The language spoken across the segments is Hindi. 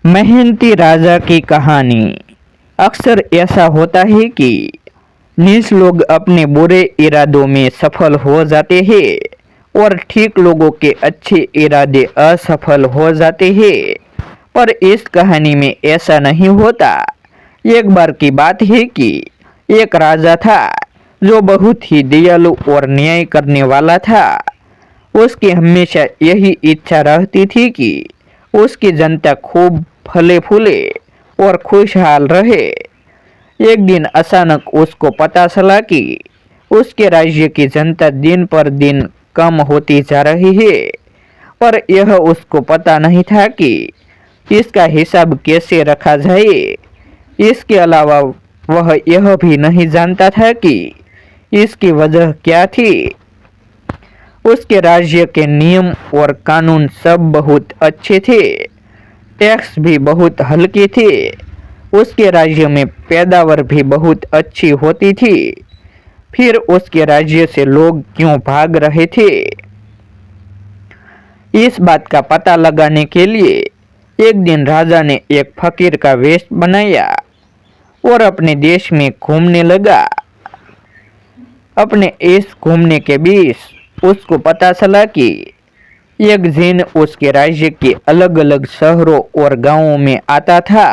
मेहनती राजा की कहानी। अक्सर ऐसा होता है कि नीच लोग अपने बुरे इरादों में सफल हो जाते हैं और ठीक लोगों के अच्छे इरादे असफल हो जाते हैं। पर इस कहानी में ऐसा नहीं होता। एक बार की बात है कि एक राजा था जो बहुत ही दयालु और न्याय करने वाला था। उसकी हमेशा यही इच्छा रहती थी कि उसकी जनता खूब फले फूले और खुशहाल रहे। एक दिन अचानक उसको पता चला कि उसके राज्य की जनता दिन पर दिन कम होती जा रही है। पर यह उसको पता नहीं था कि इसका हिसाब कैसे रखा जाए। इसके अलावा वह यह भी नहीं जानता था कि इसकी वजह क्या थी। उसके राज्य के नियम और कानून सब बहुत अच्छे थे, टैक्स भी बहुत हल्के थे। उसके राज्य में पैदावार भी बहुत अच्छी होती थी। फिर उसके राज्य से लोग क्यों भाग रहे थे? इस बात का पता लगाने के लिए एक दिन राजा ने एक फकीर का वेश बनाया और अपने देश में घूमने लगा। अपने इस घूमने के बीच उसको पता चला कि एक जिन उसके राज्य के अलग अलग शहरों और गांवों में आता था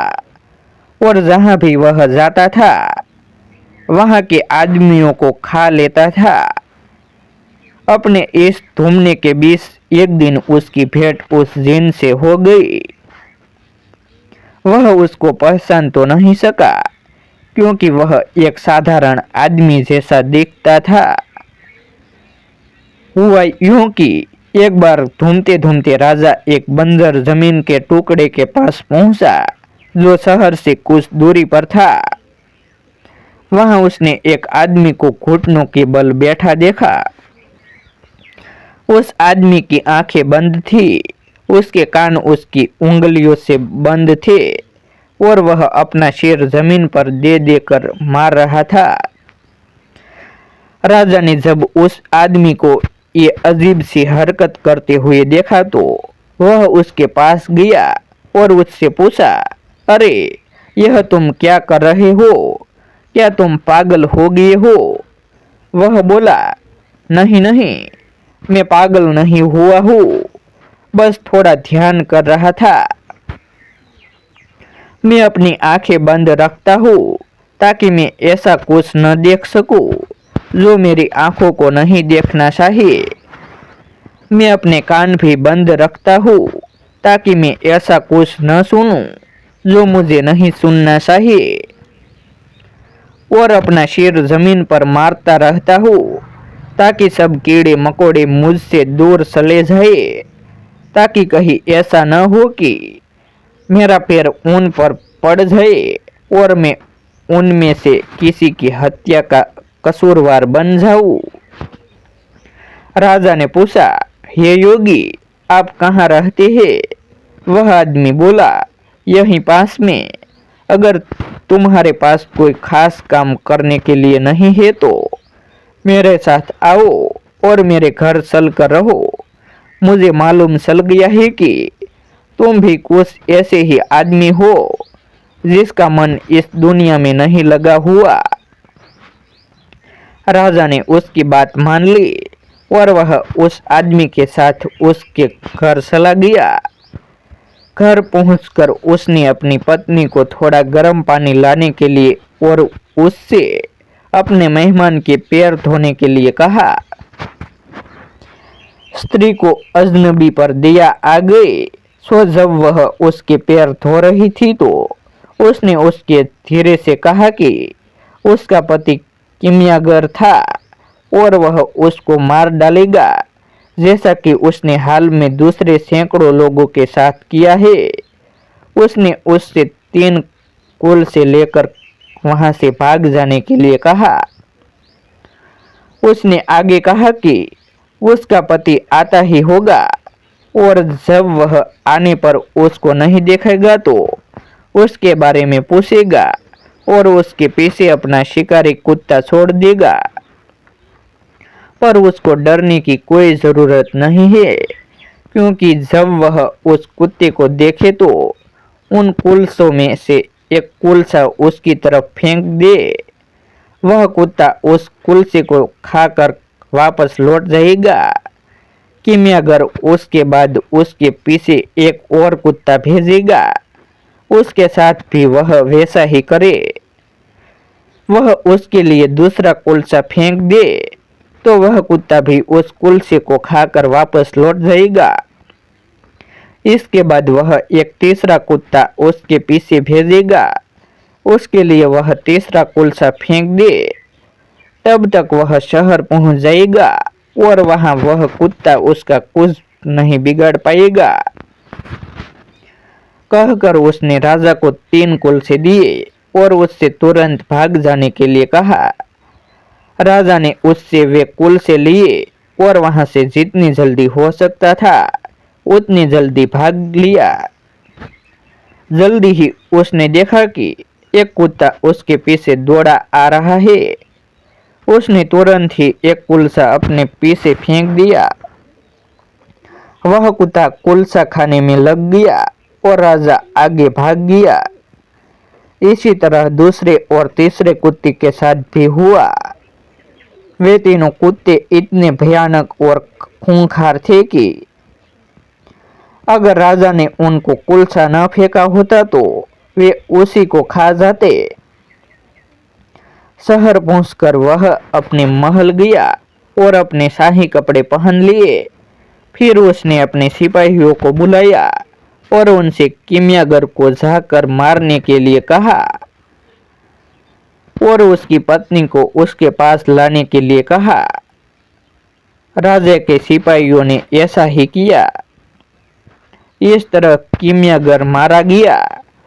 और जहां भी वह जाता था वहां के आदमियों को खा लेता था। अपने इस घूमने के बीच एक दिन उसकी भेंट उस जिन से हो गई। वह उसको पहचान तो नहीं सका क्योंकि वह एक साधारण आदमी जैसा दिखता था। हुआ यूं कि एक बार घूमते घूमते राजा एक बंजर जमीन के टुकड़े के पास पहुंचा जो शहर से कुछ दूरी पर था। वहां उसने एक आदमी को घुटनों के बल बैठा देखा। उस आदमी की आंखें बंद थी, उसके कान उसकी उंगलियों से बंद थे और वह अपना सिर जमीन पर दे देकर मार रहा था। राजा ने जब उस आदमी को ये अजीब सी हरकत करते हुए देखा तो वह उसके पास गया और उससे पूछा, अरे यह तुम क्या कर रहे हो? क्या तुम पागल हो गए हो? वह बोला, नहीं नहीं, मैं पागल नहीं हुआ हूँ, बस थोड़ा ध्यान कर रहा था। मैं अपनी आंखें बंद रखता हूँ ताकि मैं ऐसा कुछ न देख सकूं जो मेरी आंखों को नहीं देखना चाहिए। मैं अपने कान भी बंद रखता हूँ ताकि मैं ऐसा कुछ न सुनूं जो मुझे नहीं सुनना चाहिए। और अपना सिर जमीन पर मारता रहता हूँ ताकि सब कीड़े मकोड़े मुझसे दूर चले जाए, ताकि कहीं ऐसा न हो कि मेरा पैर उन पर पड़ जाए और मैं उनमें से किसी की हत्या का कसूरवार बन जाऊं। राजा ने पूछा, हे योगी, आप कहाँ रहते हैं? वह आदमी बोला, यहीं पास में। अगर तुम्हारे पास कोई खास काम करने के लिए नहीं है तो मेरे साथ आओ और मेरे घर चल कर रहो। मुझे मालूम चल गया है कि तुम भी कुछ ऐसे ही आदमी हो जिसका मन इस दुनिया में नहीं लगा हुआ। राजा ने उसकी बात मान ली और वह उस आदमी के साथ उसके घर चला गया। घर पहुंचकर उसने अपनी पत्नी को थोड़ा गर्म पानी लाने के लिए और उससे अपने मेहमान के पैर धोने के लिए कहा। स्त्री को अजनबी पर दया आ गई, सो जब वह उसके पैर धो रही थी तो उसने उसके धीरे से कहा कि उसका पति किमियागर था और वह उसको मार डालेगा, जैसा कि उसने हाल में दूसरे सैकड़ों लोगों के साथ किया है। उसने उससे 3 कुल से लेकर वहां से भाग जाने के लिए कहा। उसने आगे कहा कि उसका पति आता ही होगा और जब वह आने पर उसको नहीं देखेगा तो उसके बारे में पूछेगा और उसके पीछे अपना शिकारी कुत्ता छोड़ देगा। पर उसको डरने की कोई जरूरत नहीं है क्योंकि जब वह उस कुत्ते को देखे तो उन कुल्सों में से एक कुल्सा उसकी तरफ फेंक दे, वह कुत्ता उस कुल्से को खाकर वापस लौट जाएगा। किमियागर उसके बाद उसके पीछे एक और कुत्ता भेजेगा, उसके साथ भी वह वैसा ही करे। वह उसके लिए दूसरा कुल्सा फेंक दे तो वह कुत्ता भी उस कुल्से को खाकर वापस लौट जाएगा। इसके बाद वह एक तीसरा कुत्ता उसके पीछे भेजेगा, उसके लिए वह तीसरा कुल्सा फेंक दे। तब तक वह शहर पहुंच जाएगा और वहां वह कुत्ता उसका कुछ नहीं बिगाड़ पाएगा। कहकर उसने राजा को 3 कुल्से दिए और उससे तुरंत भाग जाने के लिए कहा। राजा ने उससे वे कुल्से लिए और वहां से जितनी जल्दी हो सकता था उतनी जल्दी भाग लिया। जल्दी ही उसने देखा कि एक कुत्ता उसके पीछे दौड़ा आ रहा है। उसने तुरंत ही एक कुल्सा अपने पीछे फेंक दिया। वह कुत्ता कुल्सा खाने में लग गया और राजा आगे भाग गया। इसी तरह दूसरे और तीसरे कुत्ते के साथ भी हुआ। वे तीनों कुत्ते इतने भयानक और खूंखार थे कि अगर राजा ने उनको कुल्सा न फेंका होता तो वे उसी को खा जाते। शहर पहुंचकर वह अपने महल गया और अपने शाही कपड़े पहन लिए। फिर उसने अपने सिपाहियों को बुलाया और उनसे किमियागर को जाकर मारने के लिए कहा और उसकी पत्नी को उसके पास लाने के लिए कहा। राजा के सिपाहियों ने ऐसा ही किया। इस तरह किमियागर मारा गया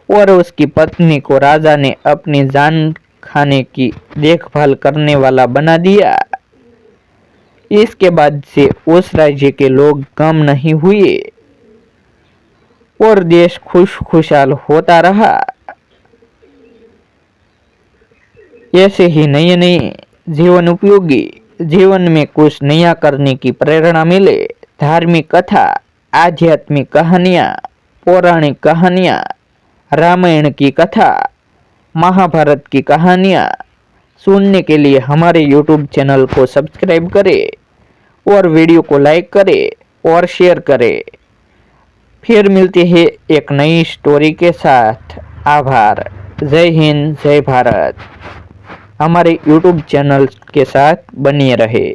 और उसकी पत्नी को राजा ने अपनी जान खाने की देखभाल करने वाला बना दिया। इसके बाद से उस राज्य के लोग कम नहीं हुए और देश खुशहाल होता रहा। ऐसे ही नए नए जीवन उपयोगी, जीवन में कुछ नया करने की प्रेरणा मिले, धार्मिक कथा, आध्यात्मिक कहानियाँ, पौराणिक कहानियाँ, रामायण की कथा, महाभारत की कहानियाँ सुनने के लिए हमारे YouTube चैनल को सब्सक्राइब करें और वीडियो को लाइक करें और शेयर करें। फिर मिलते हैं एक नई स्टोरी के साथ। आभार। जय हिंद, जय भारत। हमारे YouTube चैनल के साथ बने रहे।